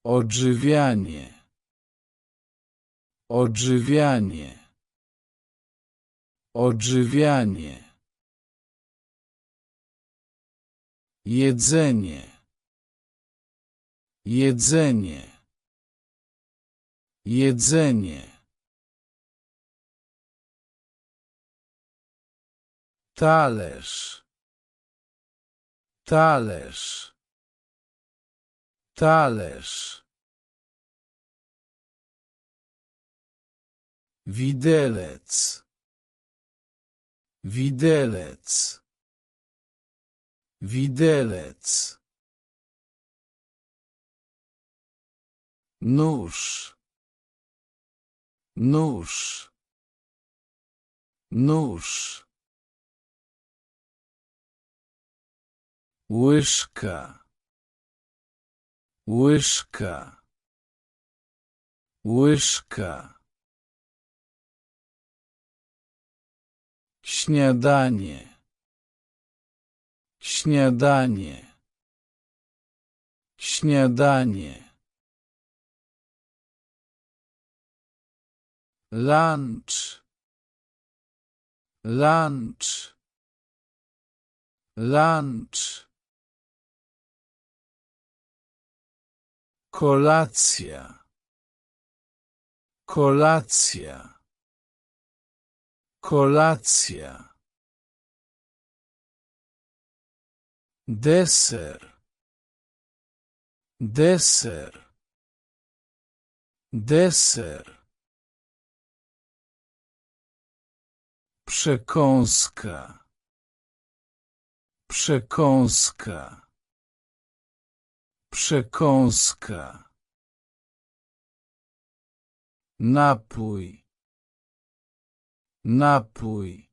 Odżywianie. Odżywianie. Odżywianie. Jedzenie. Jedzenie. Jedzenie. Talerz. Talerz. Talerz. Widelec. Widelec. Widelec. Nóż. Nóż. Nóż. Łyżka. Łyżka. Łyżka. Śniadanie. Śniadanie. Śniadanie. Lunch. Lunch. Lunch. Kolacja. Kolacja. Kolacja. Deser. Deser. Deser. Przekąska. Przekąska. Przekąska. Napój. Napój.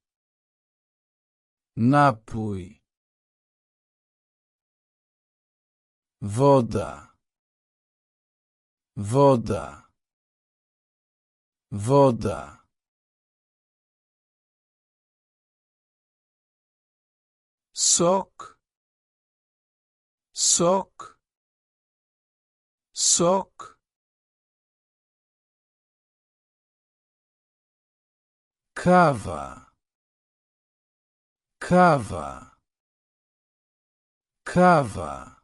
Napój. Woda. Woda. Woda. Sok. Sok. Sok. Kawa. Kawa. Kawa.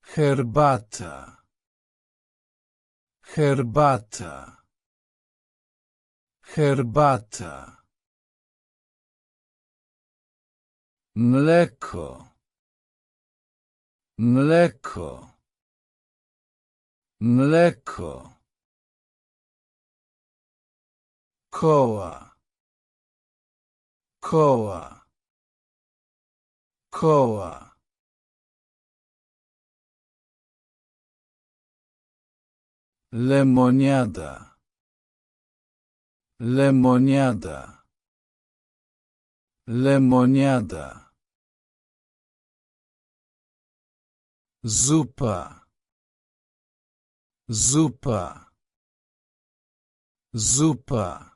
Herbata. Herbata. Herbata. Mleko. Mleko. Mleko. Koła. Koła. Koła. Lemoniada. Lemoniada. Lemoniada. Zupa. Zupa. Zupa.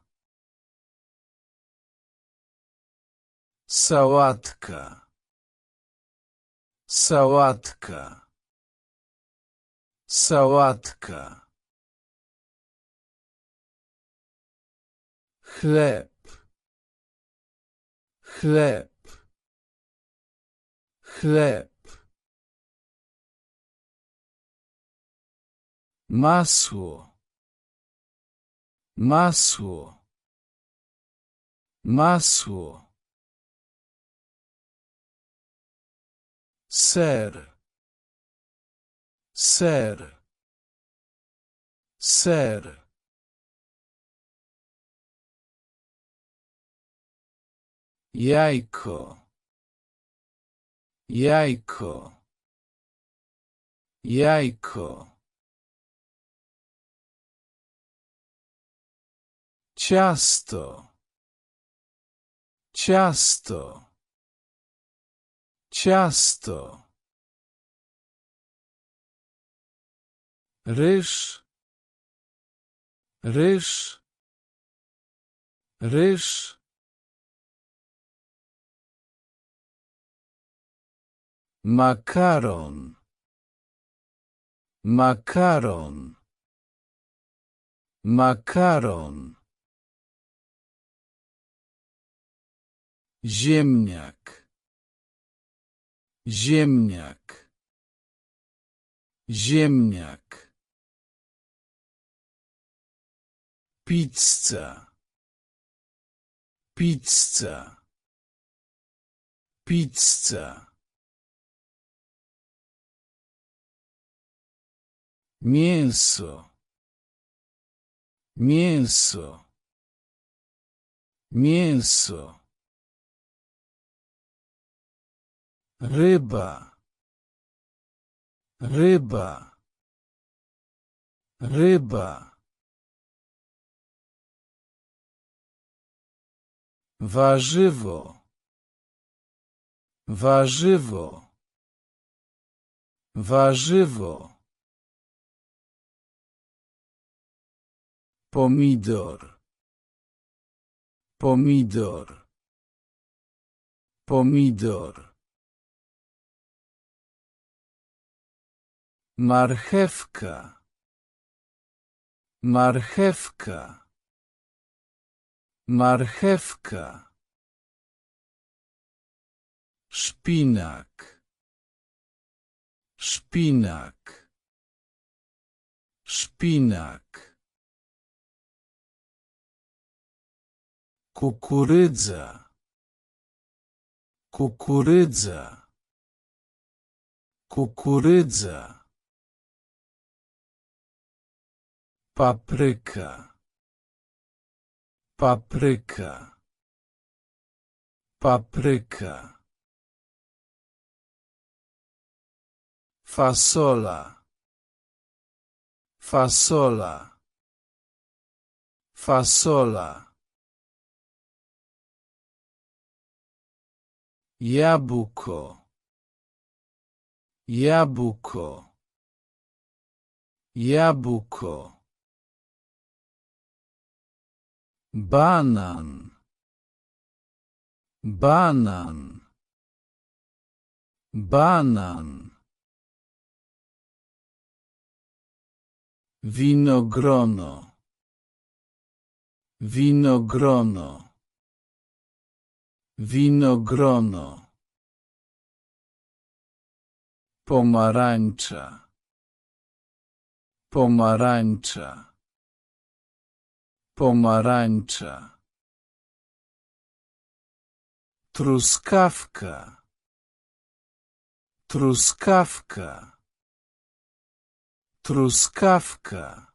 Sałatka. Sałatka. Sałatka. Chleb. Chleb. Chleb. Masło. Masło. Masło. Ser. Ser. Ser. Jajko. Jajko. Jajko. Ciasto. Ciasto. Ciasto. Ryż. Ryż. Ryż. Makaron. Makaron. Makaron. Ziemniak. Ziemniak. Ziemniak. Pizza. Pizza. Pizza. Mięso. Mięso. Mięso. Ryba. Ryba. Ryba. Warzywo. Warzywo. Warzywo. Pomidor. Pomidor. Pomidor. Marchewka. Marchewka. Marchewka. Szpinak. Szpinak. Szpinak. Kukurydza. Kukurydza. Kukurydza. Papryka. Papryka. Papryka. Fasola. Fasola. Fasola. Jabłko. Jabłko. Jabłko. Banan. Banan. Banan. Winogrono. Winogrono. Winogrono. Pomarańcza. Pomarańcza. Pomarańcza. Truskawka. Truskawka. Truskawka.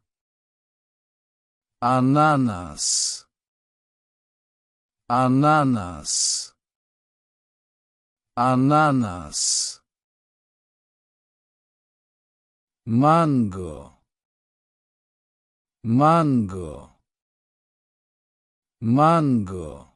Ananas. Ananas. Ananas. Mango. Mango. Mango.